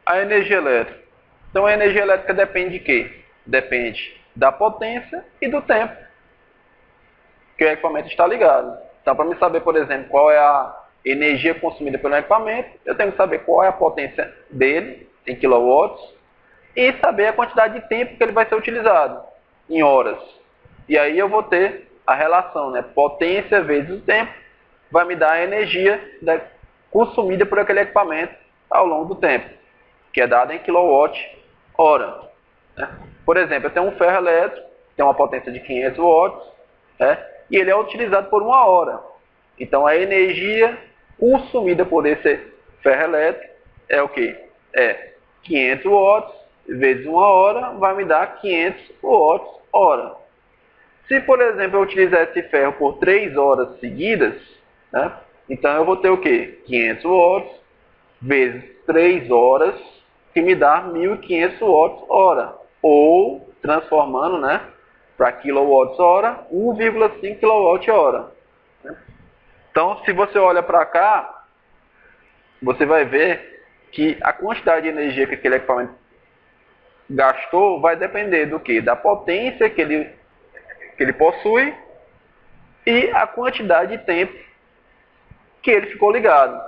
A energia elétrica. Então a energia elétrica depende de quê? Depende da potência e do tempo que o equipamento está ligado. Então, para me saber, por exemplo, qual é a energia consumida pelo equipamento, eu tenho que saber qual é a potência dele, em quilowatts, e saber a quantidade de tempo que ele vai ser utilizado, em horas. E aí eu vou ter a relação, né? Potência vezes o tempo, vai me dar a energia consumida por aquele equipamento ao longo do tempo, que é dada em quilowatt-hora. Né? Por exemplo, eu tenho um ferro elétrico, tem uma potência de 500 watts, né? E ele é utilizado por 1 hora. Então a energia consumida por esse ferro elétrico é o que? É 500 watts vezes 1 hora vai me dar 500 watts hora. Se, por exemplo, eu utilizar esse ferro por 3 horas seguidas, né? Então eu vou ter o que? 500 watts vezes 3 horas, que me dá 1.500 watts hora. Ou, transformando, né, para quilowatts hora, 1,5 kWh. Então, se você olha para cá, você vai ver que a quantidade de energia que aquele equipamento gastou vai depender do que? Da potência que ele possui e a quantidade de tempo que ele ficou ligado.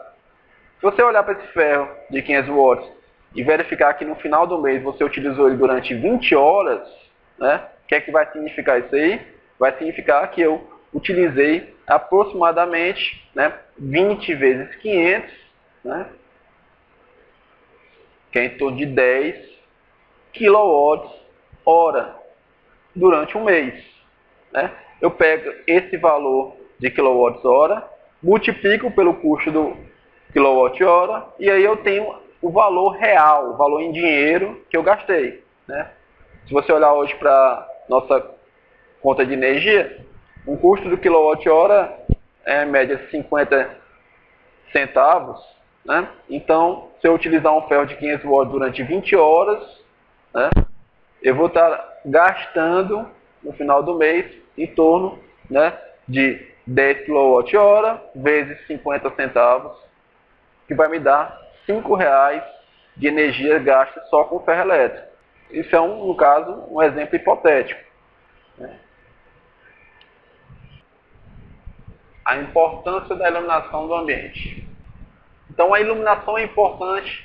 Se você olhar para esse ferro de 500 watts e verificar que no final do mês você utilizou ele durante 20 horas, né? O que é que vai significar isso aí? Vai significar que eu utilizei aproximadamente, né, 20 vezes 500, né, que é em torno de 10 kWh durante um mês. Né? Eu pego esse valor de kWh, multiplico pelo custo do kWh e aí eu tenho o valor real, o valor em dinheiro que eu gastei. Né? Se você olhar hoje para nossa conta de energia, um custo do kWh é em média 50 centavos. Né? Então, se eu utilizar um ferro de 500 watts durante 20 horas, né, eu vou estar gastando no final do mês em torno, né, de 10 kWh vezes 50 centavos, que vai me dar R$ 5 de energia gasta só com ferro elétrico. Isso é, no caso, um exemplo hipotético. Né? A importância da iluminação do ambiente. Então, a iluminação é importante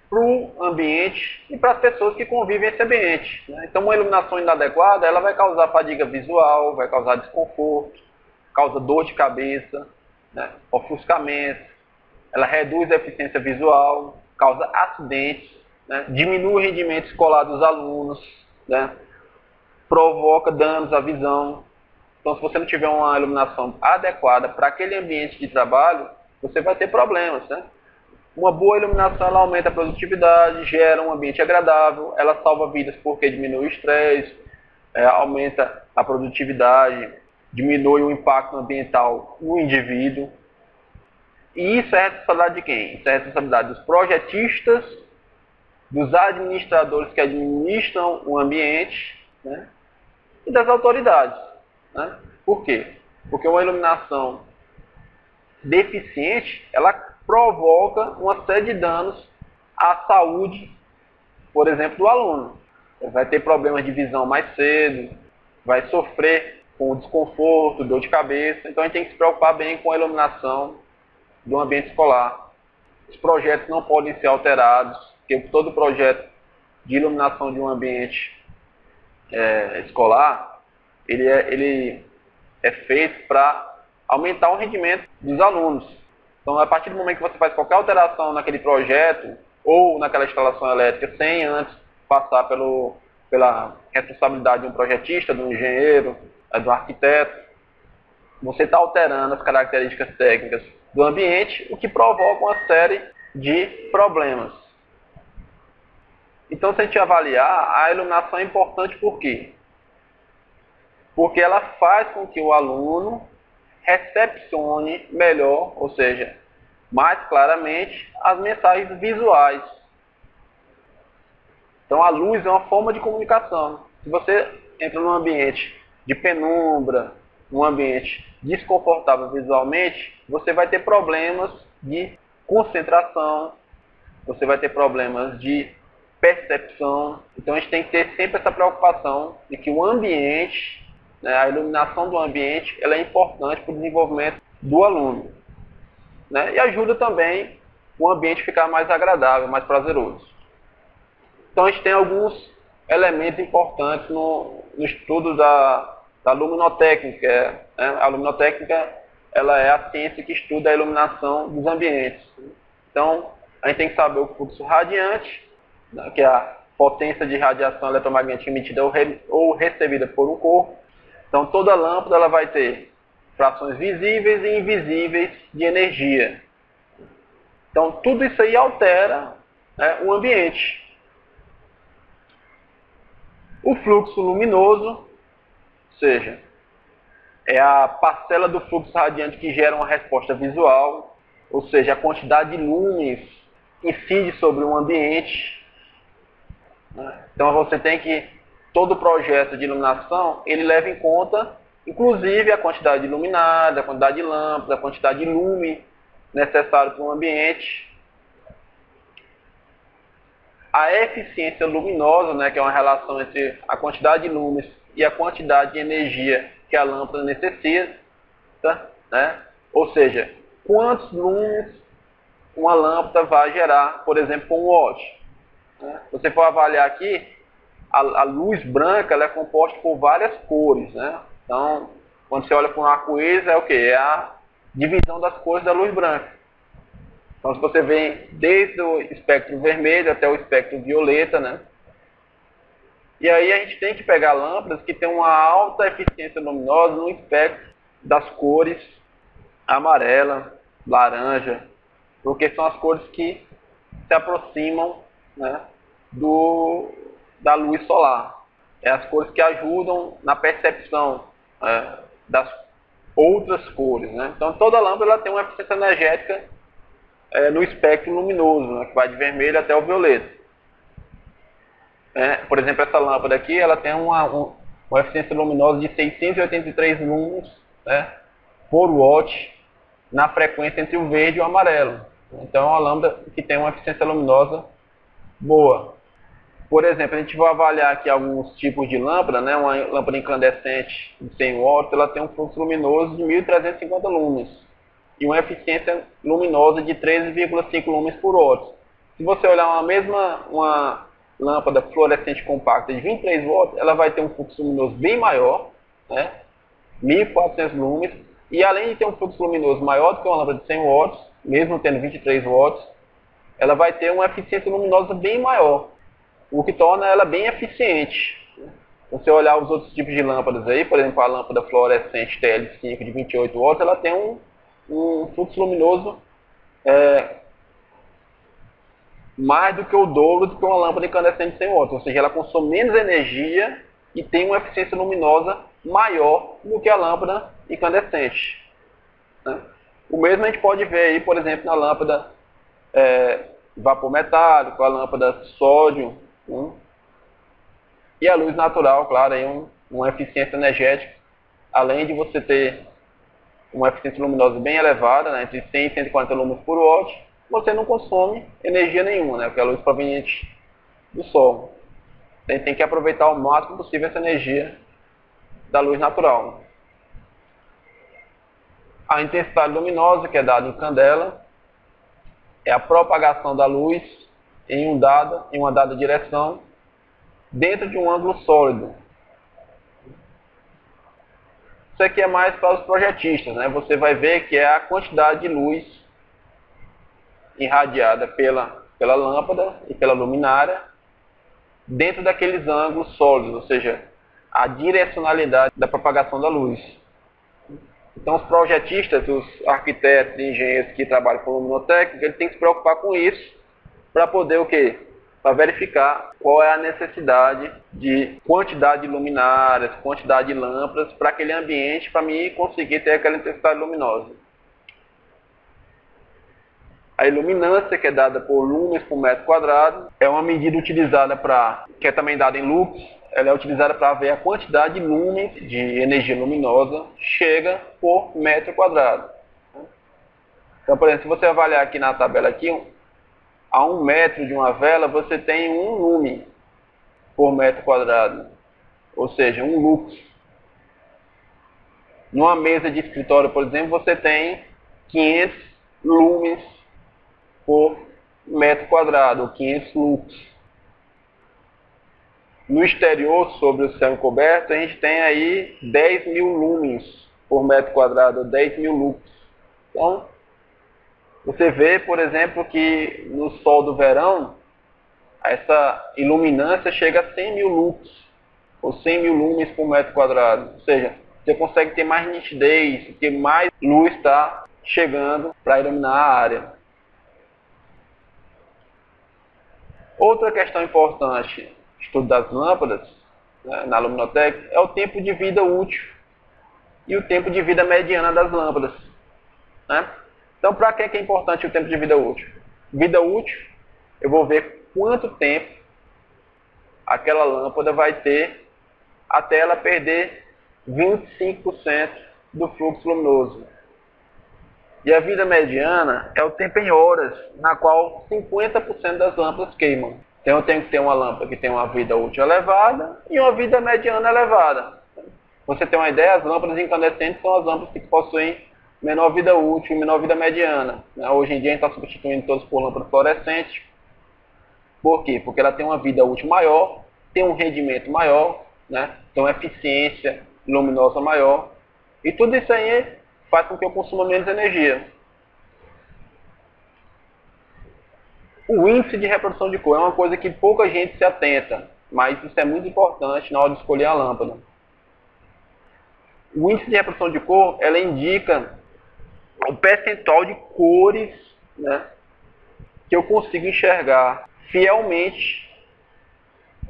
para o ambiente e para as pessoas que convivem nesse ambiente. Né? Então, uma iluminação inadequada, ela vai causar fadiga visual, vai causar desconforto, causa dor de cabeça, né? Ofuscamento, ela reduz a eficiência visual, causa acidentes, né? Diminui o rendimento escolar dos alunos, né? Provoca danos à visão. Então, se você não tiver uma iluminação adequada para aquele ambiente de trabalho, você vai ter problemas, né? Uma boa iluminação, ela aumenta a produtividade, gera um ambiente agradável, ela salva vidas porque diminui o estresse, aumenta a produtividade, diminui o impacto ambiental no indivíduo. E isso é responsabilidade de quem? Isso é responsabilidade dos projetistas, dos administradores que administram o ambiente, né? E das autoridades. Né? Por quê? Porque uma iluminação deficiente, ela provoca uma série de danos à saúde, por exemplo, do aluno. Ele vai ter problemas de visão mais cedo, vai sofrer com desconforto, dor de cabeça. Então a gente tem que se preocupar bem com a iluminação do ambiente escolar. Os projetos não podem ser alterados, porque todo projeto de iluminação de um ambiente escolar, ele é feito para aumentar o rendimento dos alunos. Então, a partir do momento que você faz qualquer alteração naquele projeto ou naquela instalação elétrica sem antes passar pela responsabilidade de um projetista, de um engenheiro, de um arquiteto, você está alterando as características técnicas do ambiente, o que provoca uma série de problemas. Então, se a gente avaliar, a iluminação é importante por quê? Porque ela faz com que o aluno recepcione melhor, ou seja, mais claramente, as mensagens visuais. Então a luz é uma forma de comunicação. Se você entra num ambiente de penumbra, num ambiente desconfortável visualmente, você vai ter problemas de concentração, você vai ter problemas de percepção. Então a gente tem que ter sempre essa preocupação de que o ambiente, né, a iluminação do ambiente, ela é importante para o desenvolvimento do aluno, né, e ajuda também o ambiente a ficar mais agradável, mais prazeroso. Então a gente tem alguns elementos importantes no estudo da luminotécnica. A luminotécnica, ela é a ciência que estuda a iluminação dos ambientes. Então a gente tem que saber o fluxo radiante, né, que é a potência de radiação eletromagnética emitida ou recebida por um corpo. Então toda lâmpada ela vai ter frações visíveis e invisíveis de energia. Então tudo isso aí altera, né, o ambiente. O fluxo luminoso, ou seja, é a parcela do fluxo radiante que gera uma resposta visual, ou seja, a quantidade de lúmenes incide sobre um ambiente. Então você tem que, todo projeto de iluminação, ele leva em conta, inclusive, a quantidade de luminária, a quantidade de lâmpada, a quantidade de lume necessário para um ambiente. A eficiência luminosa, né, que é uma relação entre a quantidade de lúmenes e a quantidade de energia que a lâmpada necessita, né? Ou seja, quantos lúmenes uma lâmpada vai gerar, por exemplo, com 1 watt. Né? Se você for avaliar aqui, a luz branca ela é composta por várias cores. Né? Então, quando você olha para um arco-íris, é o quê? É a divisão das cores da luz branca. Então, se você vê desde o espectro vermelho até o espectro violeta, né? E aí a gente tem que pegar lâmpadas que têm uma alta eficiência luminosa no espectro das cores amarela, laranja, porque são as cores que se aproximam, né, da luz solar. É as cores que ajudam na percepção, das outras cores. Né? Então toda lâmpada ela tem uma eficiência energética no espectro luminoso, né, que vai de vermelho até o violeta. Por exemplo, essa lâmpada aqui ela tem uma eficiência luminosa de 683 lúmenes, né, por watt na frequência entre o verde e o amarelo. Então é uma lâmpada que tem uma eficiência luminosa boa. Por exemplo, a gente vai avaliar aqui alguns tipos de lâmpada, né, uma lâmpada incandescente de 100 watts, ela tem um fluxo luminoso de 1.350 lúmenes e uma eficiência luminosa de 13,5 lúmenes por watt. Se você olhar uma lâmpada fluorescente compacta de 23 watts, ela vai ter um fluxo luminoso bem maior, né, 1.400 lúmenes, e além de ter um fluxo luminoso maior do que uma lâmpada de 100 watts, mesmo tendo 23 watts, ela vai ter uma eficiência luminosa bem maior, o que torna ela bem eficiente. Se você olhar os outros tipos de lâmpadas aí, por exemplo, a lâmpada fluorescente TL5 de 28 watts, ela tem um fluxo luminoso mais do que o dobro do que uma lâmpada incandescente de 100 watts, ou seja, ela consome menos energia e tem uma eficiência luminosa maior do que a lâmpada incandescente. Né? O mesmo a gente pode ver aí, por exemplo, na lâmpada vapor metálico, a lâmpada sódio, e a luz natural, claro, aí uma eficiência energética, além de você ter uma eficiência luminosa bem elevada, né, entre 100 e 140 lúmenes por watt, você não consome energia nenhuma, né, porque é a luz proveniente do sol. A gente tem que aproveitar ao máximo possível essa energia da luz natural. A intensidade luminosa, que é dada em candela, é a propagação da luz em uma dada direção dentro de um ângulo sólido. Isso aqui é mais para os projetistas, né? Você vai ver que é a quantidade de luz irradiada pela lâmpada e pela luminária dentro daqueles ângulos sólidos, ou seja, a direcionalidade da propagação da luz. Então os projetistas, os arquitetos e engenheiros que trabalham com luminotécnica, eles têm que se preocupar com isso para poder o quê? Para verificar qual é a necessidade de quantidade de luminárias, quantidade de lâmpadas para aquele ambiente, para mim conseguir ter aquela intensidade luminosa. A iluminância, que é dada por lúmenes por metro quadrado, é uma medida utilizada que é também dada em lux, ela é utilizada para ver a quantidade de lúmenes de energia luminosa chega por metro quadrado. Então, por exemplo, se você avaliar aqui na tabela aqui, a 1 metro de uma vela, você tem 1 lume por metro quadrado, ou seja, 1 lux. Numa mesa de escritório, por exemplo, você tem 500 lumens por metro quadrado, ou 500 lux. No exterior, sobre o céu encoberto, a gente tem aí 10.000 lumens por metro quadrado, ou 10.000 lux. Então, você vê, por exemplo, que no sol do verão, essa iluminância chega a 100.000 lux, ou 100.000 lumens por metro quadrado. Ou seja, você consegue ter mais nitidez, porque mais luz está chegando para iluminar a área. Outra questão importante, estudo das lâmpadas, né, na luminotécnica, é o tempo de vida útil e o tempo de vida mediana das lâmpadas. Né? Então, para que é importante o tempo de vida útil? Vida útil, eu vou ver quanto tempo aquela lâmpada vai ter até ela perder 25% do fluxo luminoso. E a vida mediana é o tempo em horas, na qual 50% das lâmpadas queimam. Então eu tenho que ter uma lâmpada que tem uma vida útil elevada e uma vida mediana elevada. Você tem uma ideia, as lâmpadas incandescentes são as lâmpadas que possuem menor vida útil e menor vida mediana. Hoje em dia a gente está substituindo todas por lâmpadas fluorescentes. Por quê? Porque ela tem uma vida útil maior, tem um rendimento maior, né? Então eficiência luminosa maior. E tudo isso aí faz com que eu consuma menos energia. O índice de reprodução de cor é uma coisa que pouca gente se atenta, mas isso é muito importante na hora de escolher a lâmpada. O índice de reprodução de cor, ela indica o percentual de cores, né, que eu consigo enxergar fielmente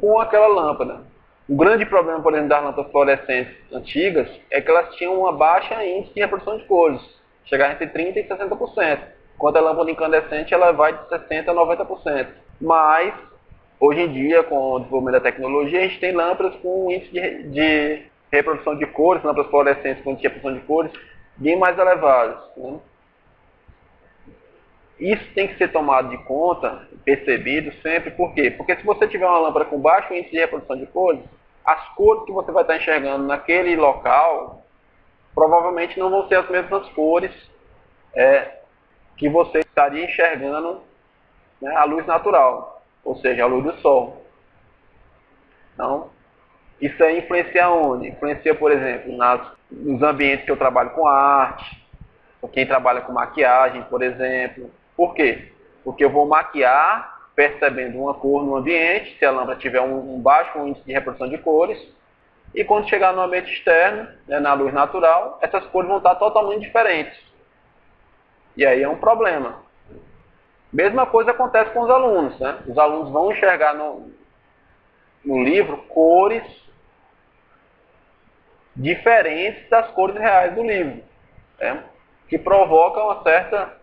com aquela lâmpada. O grande problema, por exemplo, das lâmpadas fluorescentes antigas é que elas tinham uma baixa índice de reprodução de cores, chegava entre 30% e 60%, enquanto a lâmpada incandescente ela vai de 60% a 90%. Mas, hoje em dia, com o desenvolvimento da tecnologia, a gente tem lâmpadas com índice de reprodução de cores, lâmpadas fluorescentes com índice de reprodução de cores bem mais elevados. Né? Isso tem que ser tomado de conta, percebido sempre. Por quê? Porque se você tiver uma lâmpada com baixo índice de reprodução de cores, as cores que você vai estar enxergando naquele local provavelmente não vão ser as mesmas cores que você estaria enxergando, né, à luz natural, ou seja, à luz do sol. Então, isso aí influencia onde? Influencia, por exemplo, nos ambientes que eu trabalho com arte, quem trabalha com maquiagem, por exemplo. Por quê? Porque eu vou maquiar percebendo uma cor no ambiente, se a lâmpada tiver um baixo índice de reprodução de cores, e quando chegar no ambiente externo, né, na luz natural, essas cores vão estar totalmente diferentes. E aí é um problema. Mesma coisa acontece com os alunos. Né? Os alunos vão enxergar no livro cores diferentes das cores reais do livro, né? Que provocam uma certa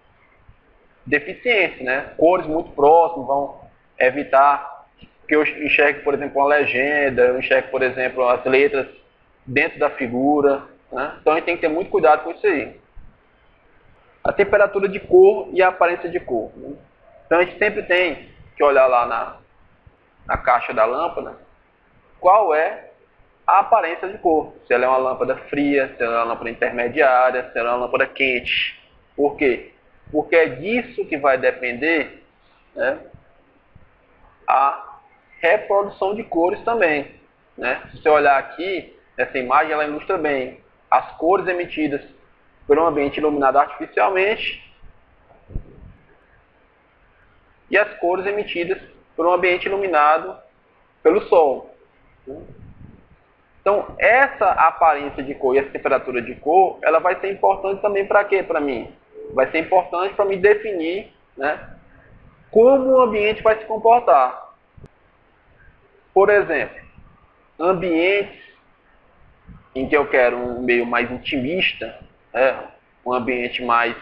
deficiência, né? Cores muito próximas vão evitar que eu enxergue, por exemplo, uma legenda, eu enxergue, por exemplo, as letras dentro da figura, né? Então a gente tem que ter muito cuidado com isso aí. A temperatura de cor e a aparência de cor, né? Então a gente sempre tem que olhar lá na caixa da lâmpada qual é a aparência de cor. Se ela é uma lâmpada fria, se ela é uma lâmpada intermediária, se ela é uma lâmpada quente. Por quê? Porque é disso que vai depender, né, a reprodução de cores também. Né? Se você olhar aqui, essa imagem ela ilustra bem as cores emitidas por um ambiente iluminado artificialmente e as cores emitidas por um ambiente iluminado pelo sol. Então, essa aparência de cor e essa temperatura de cor, ela vai ser importante também para quê? Para mim? Vai ser importante para me definir, né, como o ambiente vai se comportar. Por exemplo, ambientes em que eu quero um meio mais intimista, um ambiente mais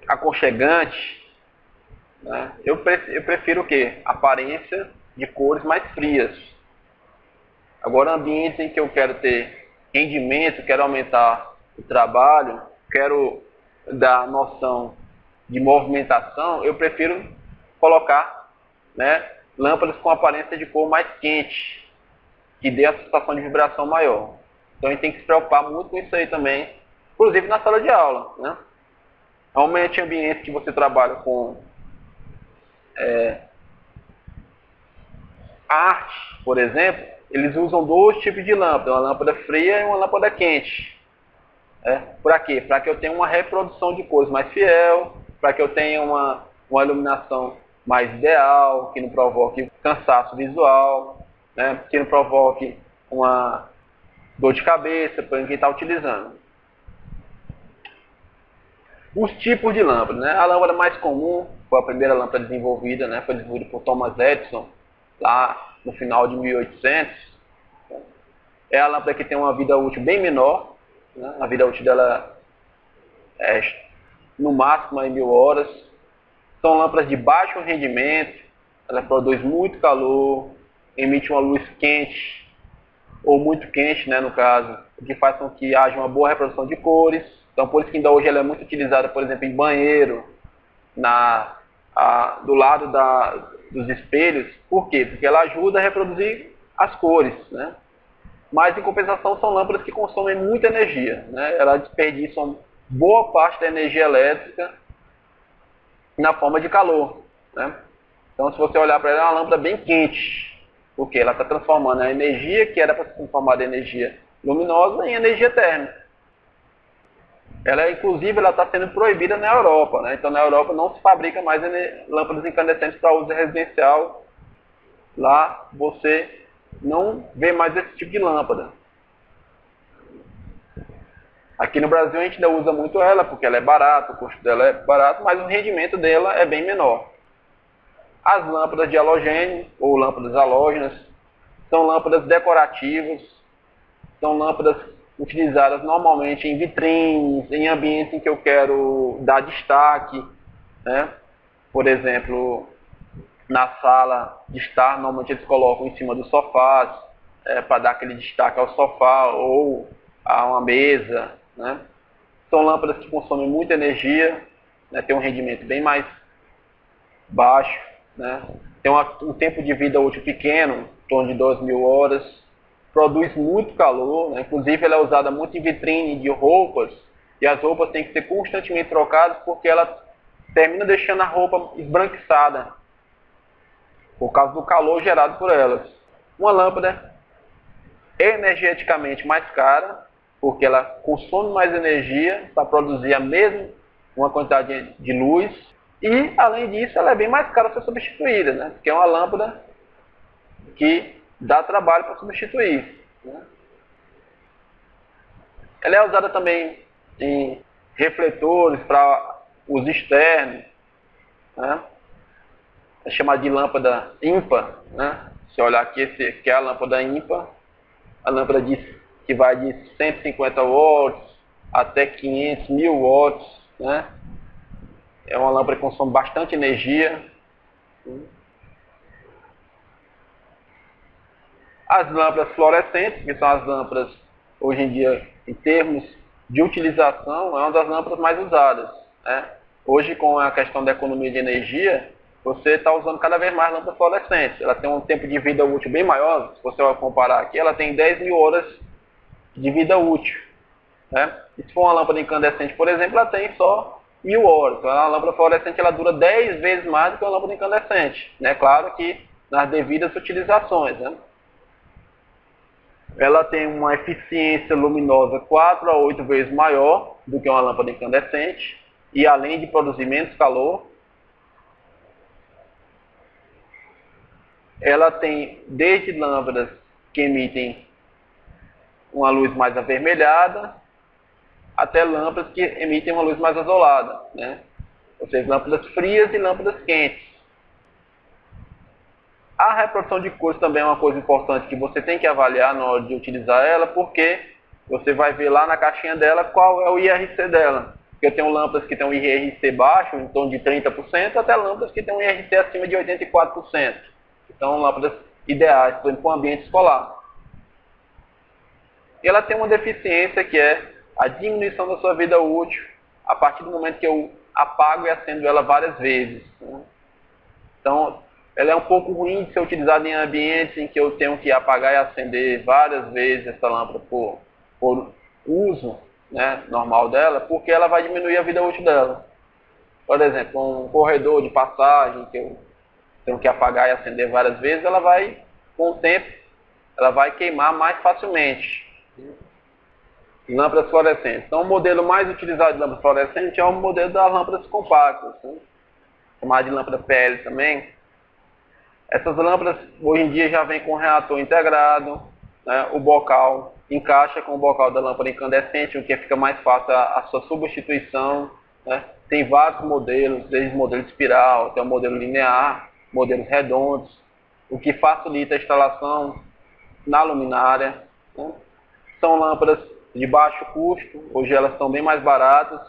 aconchegante, né? Eu prefiro o quê? Aparência de cores mais frias. Agora, ambientes em que eu quero ter rendimento, quero aumentar o trabalho, quero da noção de movimentação, eu prefiro colocar, né, lâmpadas com aparência de cor mais quente, que dê a sensação de vibração maior. Então a gente tem que se preocupar muito com isso aí também, inclusive na sala de aula, né? Normalmente ambiente que você trabalha com arte, por exemplo, eles usam dois tipos de lâmpada, uma lâmpada fria e uma lâmpada quente. Para quê? Para que eu tenha uma reprodução de cores mais fiel, para que eu tenha uma iluminação mais ideal, que não provoque cansaço visual, né? Que não provoque uma dor de cabeça para quem está utilizando. Os tipos de lâmpada, né? A lâmpada mais comum foi a primeira lâmpada desenvolvida, né? Foi desenvolvida por Thomas Edison lá no final de 1800. É a lâmpada que tem uma vida útil bem menor, né? A vida útil dela é no máximo 1000 horas. São lâmpadas de baixo rendimento, ela produz muito calor, emite uma luz quente, ou muito quente, né, no caso, o que faz com que haja uma boa reprodução de cores. Então, por isso que ainda hoje ela é muito utilizada, por exemplo, em banheiro, do lado dos espelhos. Por quê? Porque ela ajuda a reproduzir as cores, né? Mas, em compensação, são lâmpadas que consomem muita energia, né? Elas desperdiçam boa parte da energia elétrica na forma de calor, né? Então, se você olhar para ela, é uma lâmpada bem quente, porque ela está transformando a energia que era para ser transformada em energia luminosa em energia térmica. Ela, inclusive, ela está sendo proibida na Europa, né? Então, na Europa não se fabrica mais lâmpadas incandescentes para uso residencial. Lá você não vê mais esse tipo de lâmpada. Aqui no Brasil a gente ainda usa muito ela, porque ela é barata, o custo dela é barato, mas o rendimento dela é bem menor. As lâmpadas de halogênio, ou lâmpadas halógenas, são lâmpadas decorativas, são lâmpadas utilizadas normalmente em vitrines, em ambientes em que eu quero dar destaque, né? Por exemplo, na sala de estar, normalmente eles colocam em cima dos sofás, para dar aquele destaque ao sofá ou a uma mesa, né? São lâmpadas que consomem muita energia, né? Tem um rendimento bem mais baixo, né? Tem um tempo de vida útil pequeno, em torno de 2000 horas, produz muito calor, né? Inclusive ela é usada muito em vitrine de roupas, e as roupas têm que ser constantemente trocadas porque ela termina deixando a roupa esbranquiçada, por causa do calor gerado por elas. Uma lâmpada energeticamente mais cara, porque ela consome mais energia para produzir a mesma uma quantidade de luz, e além disso ela é bem mais cara a ser substituída, né? Porque é uma lâmpada que dá trabalho para substituir, né? Ela é usada também em refletores para uso externo, né? É chamada de lâmpada ímpar, né? Se olhar aqui, esse aqui é a lâmpada ímpar, a lâmpada que vai de 150 watts até 500, 1000 watts, né? É uma lâmpada que consome bastante energia. As lâmpadas fluorescentes, que são as lâmpadas, hoje em dia, em termos de utilização, é uma das lâmpadas mais usadas, né? Hoje, com a questão da economia de energia, você está usando cada vez mais lâmpadas fluorescentes. Ela tem um tempo de vida útil bem maior. Se você comparar aqui, ela tem 10.000 horas de vida útil, né? E se for uma lâmpada incandescente, por exemplo, ela tem só 1000 horas. Então, a lâmpada fluorescente ela dura 10 vezes mais do que uma lâmpada incandescente, né? Claro que nas devidas utilizações, né? Ela tem uma eficiência luminosa 4 a 8 vezes maior do que uma lâmpada incandescente, e além de produzir menos calor, ela tem desde lâmpadas que emitem uma luz mais avermelhada, até lâmpadas que emitem uma luz mais azulada, né? Ou seja, lâmpadas frias e lâmpadas quentes. A reprodução de cores também é uma coisa importante que você tem que avaliar na hora de utilizar ela, porque você vai ver lá na caixinha dela qual é o IRC dela. Porque eu tenho lâmpadas que têm um IRC baixo, em torno de 30%, até lâmpadas que têm um IRC acima de 84%. Então, lâmpadas ideais, por exemplo, para um ambiente escolar. E ela tem uma deficiência que é a diminuição da sua vida útil a partir do momento que eu apago e acendo ela várias vezes, né? Então, ela é um pouco ruim de ser utilizada em ambientes em que eu tenho que apagar e acender várias vezes essa lâmpada por uso, né, normal dela, porque ela vai diminuir a vida útil dela. Por exemplo, um corredor de passagem que eu tenho que apagar e acender várias vezes, ela vai, com o tempo, ela vai queimar mais facilmente. Lâmpadas fluorescentes. Então, o modelo mais utilizado de lâmpada fluorescente é o modelo das lâmpadas compactas, né? Chamada de lâmpada PL também. Essas lâmpadas, hoje em dia, já vem com reator integrado, né? O bocal encaixa com o bocal da lâmpada incandescente, o que fica mais fácil a sua substituição, né? Tem vários modelos, desde o modelo de espiral até o modelo linear, modelos redondos, o que facilita a instalação na luminária, né? São lâmpadas de baixo custo, hoje elas estão bem mais baratas,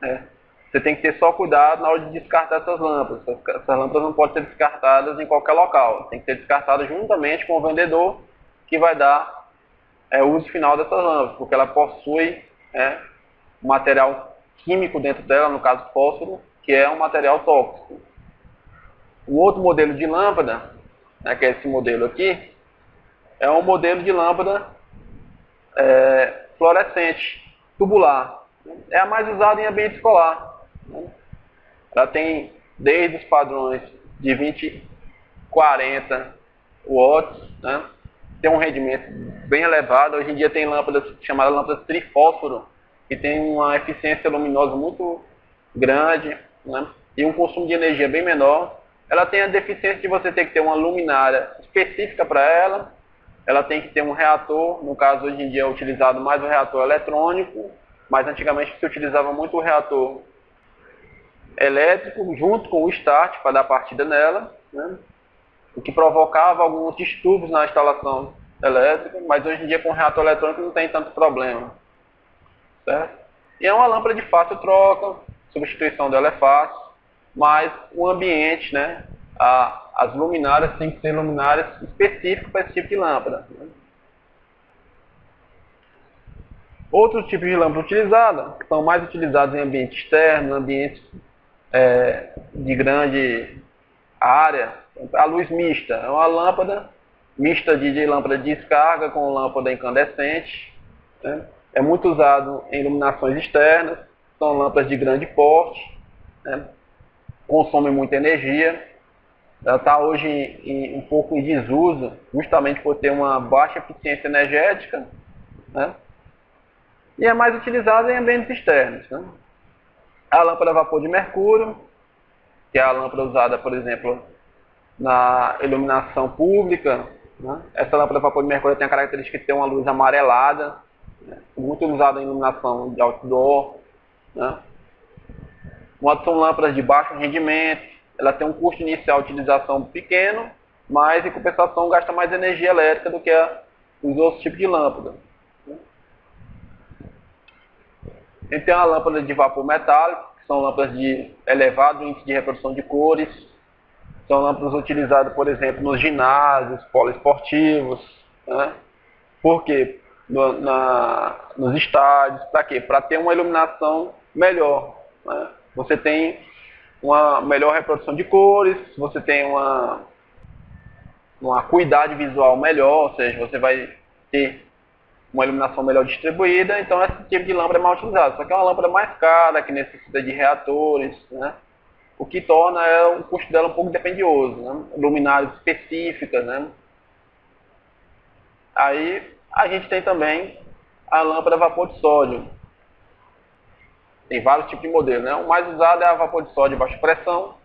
né? Você tem que ter só cuidado na hora de descartar essas lâmpadas. Essas lâmpadas não podem ser descartadas em qualquer local. Tem que ser descartadas juntamente com o vendedor que vai dar o uso final dessas lâmpadas, porque ela possui um material químico dentro dela, no caso fósforo, que é um material tóxico. O outro modelo de lâmpada, né, que é esse modelo aqui, é um modelo de lâmpada fluorescente, tubular. É a mais usada em ambiente escolar. Ela tem desde os padrões de 20, 40 watts, né? Tem um rendimento bem elevado. Hoje em dia tem lâmpadas chamadas lâmpadas trifósforo, que tem uma eficiência luminosa muito grande, né? E um consumo de energia bem menor. Ela tem a deficiência de você ter que ter uma luminária específica para ela. Ela tem que ter um reator, no caso hoje em dia é utilizado mais o reator eletrônico, mas antigamente se utilizava muito o reator elétrico junto com o start para dar partida nela, né? O que provocava alguns distúrbios na instalação elétrica, mas hoje em dia com o reator eletrônico não tem tanto problema, certo? E é uma lâmpada de fácil troca, substituição dela é fácil, mas o ambiente, né, as luminárias têm que ser luminárias específicas para esse tipo de lâmpada, né? Outros tipos de lâmpada utilizada, que são mais utilizados em ambiente externo, ambientes de grande área, a luz mista. É uma lâmpada mista de lâmpada de descarga com lâmpada incandescente, né? É muito usado em iluminações externas, são lâmpadas de grande porte, né? Consomem muita energia. Ela está hoje um pouco em desuso, justamente por ter uma baixa eficiência energética, né? E é mais utilizada em ambientes externos, né? A lâmpada a vapor de mercúrio, que é a lâmpada usada, por exemplo, na iluminação pública, né? Essa lâmpada a vapor de mercúrio tem a característica de ter uma luz amarelada, né? Muito usada em iluminação de outdoor, né? São lâmpadas de baixo rendimento, ela tem um custo inicial de utilização pequeno, mas em compensação gasta mais energia elétrica do que os outros tipos de lâmpada. A gente tem uma lâmpada de vapor metálico, que são lâmpadas de elevado índice de reprodução de cores. São lâmpadas utilizadas, por exemplo, nos ginásios, poliesportivos, né? Por quê? Nos estádios. Para quê? Para ter uma iluminação melhor, né? Você tem uma melhor reprodução de cores, você tem uma acuidade visual melhor, ou seja, você vai ter uma iluminação melhor distribuída, então esse tipo de lâmpada é mal utilizado. Só que é uma lâmpada mais cara, que necessita de reatores, né? O que torna o custo dela um pouco dispendioso, né? Luminárias específicas, né? Aí a gente tem também a lâmpada a vapor de sódio. Tem vários tipos de modelo, né? O mais usado é a vapor de sódio de baixa pressão.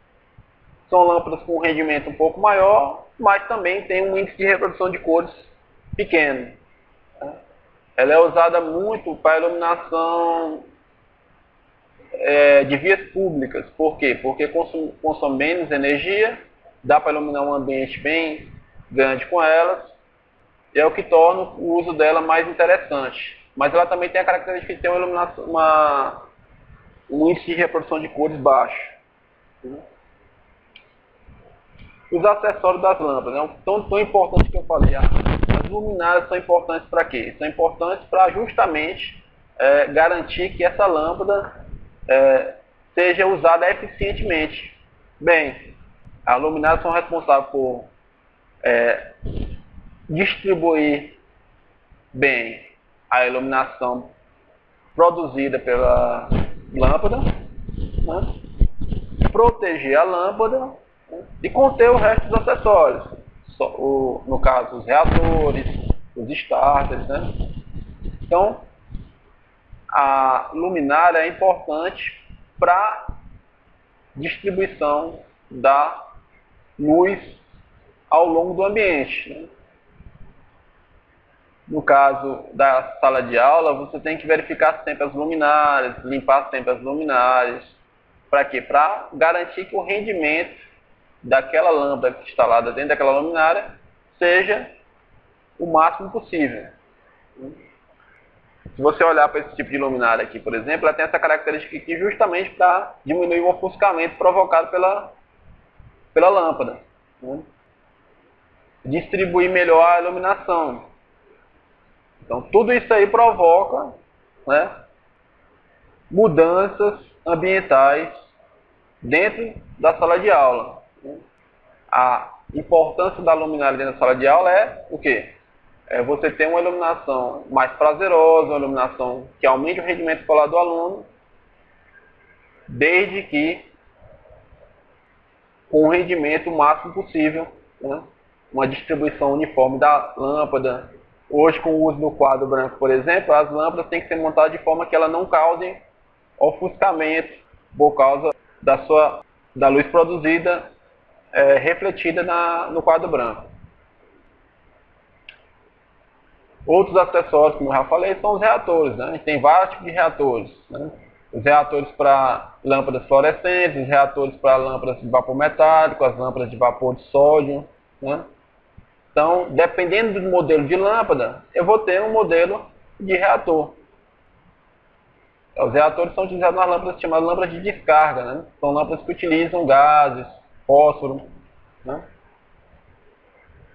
São lâmpadas com um rendimento um pouco maior, mas também tem um índice de reprodução de cores pequeno, né? Ela é usada muito para iluminação de vias públicas. Por quê? Porque consome menos energia, dá para iluminar um ambiente bem grande com elas, e é o que torna o uso dela mais interessante. Mas ela também tem a característica de ter um índice de reprodução de cores baixo. Os acessórios das lâmpadas, né? Tão importante que eu falei. As luminárias são importantes para quê? São importantes para justamente garantir que essa lâmpada seja usada eficientemente. Bem, as luminárias são responsáveis por distribuir bem a iluminação produzida pela lâmpada, né? Proteger a lâmpada, né? E conter o resto dos acessórios, no caso os reatores, os starters, né? Então a luminária é importante para distribuição da luz ao longo do ambiente, né? No caso da sala de aula, você tem que verificar sempre as luminárias, limpar sempre as luminárias. Para quê? Para garantir que o rendimento daquela lâmpada instalada dentro daquela luminária seja o máximo possível. Se você olhar para esse tipo de luminária aqui, por exemplo, ela tem essa característica aqui justamente para diminuir o ofuscamento provocado pela lâmpada, né? Distribuir melhor a iluminação. Então, tudo isso aí provoca, né, mudanças ambientais dentro da sala de aula. A importância da luminária dentro da sala de aula é o quê? É você ter uma iluminação mais prazerosa, uma iluminação que aumente o rendimento escolar do aluno, desde que com o rendimento máximo possível, né? Uma distribuição uniforme da lâmpada. Hoje, com o uso do quadro branco, por exemplo, as lâmpadas têm que ser montadas de forma que ela não cause ofuscamento por causa da luz produzida refletida no quadro branco. Outros acessórios, como eu já falei, são os reatores, né? A gente tem vários tipos de reatores, né? Os reatores para lâmpadas fluorescentes, os reatores para lâmpadas de vapor metálico, as lâmpadas de vapor de sódio, né? Então, dependendo do modelo de lâmpada, eu vou ter um modelo de reator. Os reatores são utilizados nas lâmpadas chamadas lâmpadas de descarga, né? São lâmpadas que utilizam gases, fósforo, né?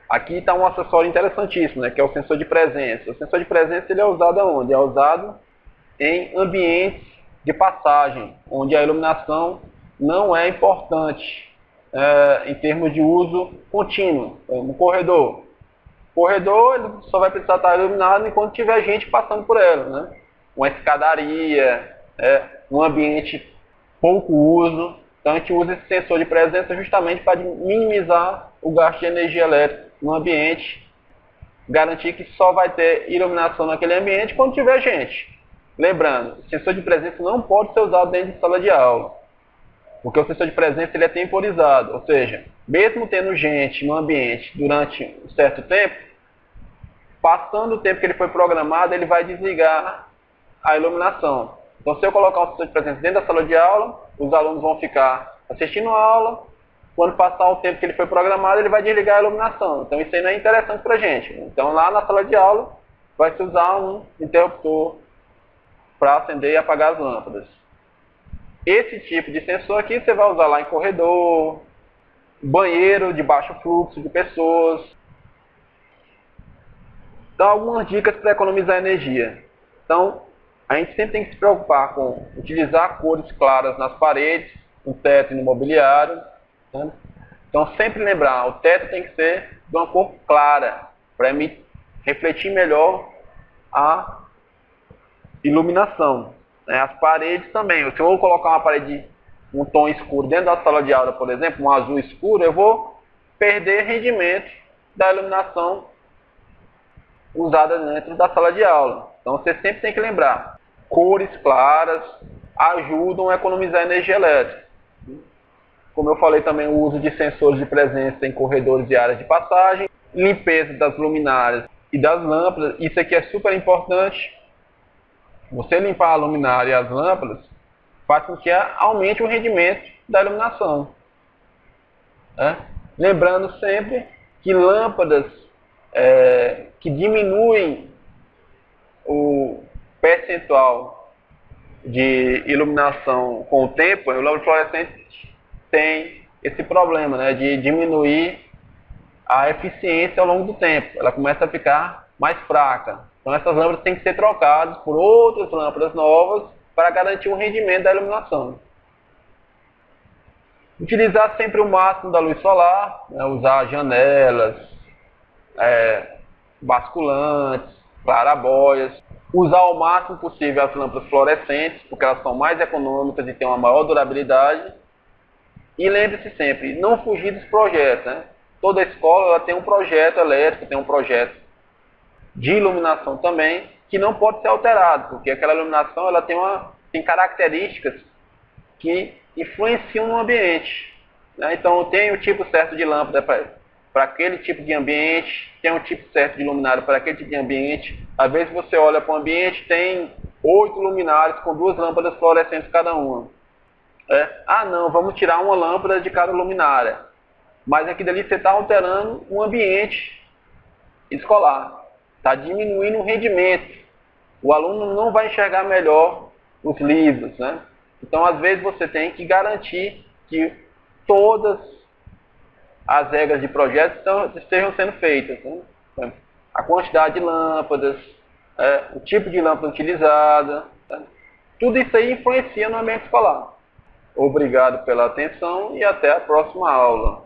Aqui está um acessório interessantíssimo, né? Que é o sensor de presença. O sensor de presença ele é usado aonde? É usado em ambientes de passagem, onde a iluminação não é importante. Em termos de uso contínuo, no corredor. O corredor ele só vai precisar estar iluminado enquanto tiver gente passando por ele, né? Uma escadaria, um ambiente pouco uso. Então a gente usa esse sensor de presença justamente para minimizar o gasto de energia elétrica no ambiente, garantir que só vai ter iluminação naquele ambiente quando tiver gente. Lembrando, o sensor de presença não pode ser usado dentro de sala de aula. Porque o sensor de presença ele é temporizado, ou seja, mesmo tendo gente no ambiente durante um certo tempo, passando o tempo que ele foi programado, ele vai desligar a iluminação. Então, se eu colocar um sensor de presença dentro da sala de aula, os alunos vão ficar assistindo a aula, quando passar o tempo que ele foi programado, ele vai desligar a iluminação. Então, isso aí não é interessante para a gente. Então, lá na sala de aula, vai se usar um interruptor para acender e apagar as lâmpadas. Esse tipo de sensor aqui você vai usar lá em corredor, banheiro de baixo fluxo de pessoas. Então, algumas dicas para economizar energia. Então, a gente sempre tem que se preocupar com utilizar cores claras nas paredes, no teto e no mobiliário, né? Então, sempre lembrar, o teto tem que ser de uma cor clara, para refletir melhor a iluminação. As paredes também. Se eu vou colocar uma parede, um tom escuro dentro da sala de aula, por exemplo, um azul escuro, eu vou perder rendimento da iluminação usada dentro da sala de aula. Então você sempre tem que lembrar, cores claras ajudam a economizar energia elétrica. Como eu falei também, o uso de sensores de presença em corredores e áreas de passagem, limpeza das luminárias e das lâmpadas, isso aqui é super importante. Você limpar a luminária e as lâmpadas faz com que aumente o rendimento da iluminação. Lembrando sempre que lâmpadas que diminuem o percentual de iluminação com o tempo, o lâmpada fluorescente tem esse problema, né, de diminuir a eficiência ao longo do tempo. Ela começa a ficar mais fraca. Então essas lâmpadas têm que ser trocadas por outras lâmpadas novas para garantir o rendimento da iluminação. Utilizar sempre o máximo da luz solar, né? Usar janelas, basculantes, clarabóias. Usar o máximo possível as lâmpadas fluorescentes, porque elas são mais econômicas e têm uma maior durabilidade. E lembre-se sempre, não fugir dos projetos, né? Toda escola ela tem um projeto elétrico, tem um projeto de iluminação também, que não pode ser alterado, porque aquela iluminação ela tem características que influenciam no ambiente, né? Então tem o tipo certo de lâmpada para aquele tipo de ambiente, tem um tipo certo de luminária para aquele tipo de ambiente. Às vezes você olha para o ambiente, tem 8 luminárias com 2 lâmpadas fluorescentes cada uma. Ah não, vamos tirar uma lâmpada de cada luminária. Mas aqui dali você está alterando o ambiente escolar. Está diminuindo o rendimento. O aluno não vai enxergar melhor os livros, né? Então, às vezes, você tem que garantir que todas as regras de projeto estejam sendo feitas, né? A quantidade de lâmpadas, o tipo de lâmpada utilizada, né? Tudo isso aí influencia no ambiente escolar. Obrigado pela atenção e até a próxima aula.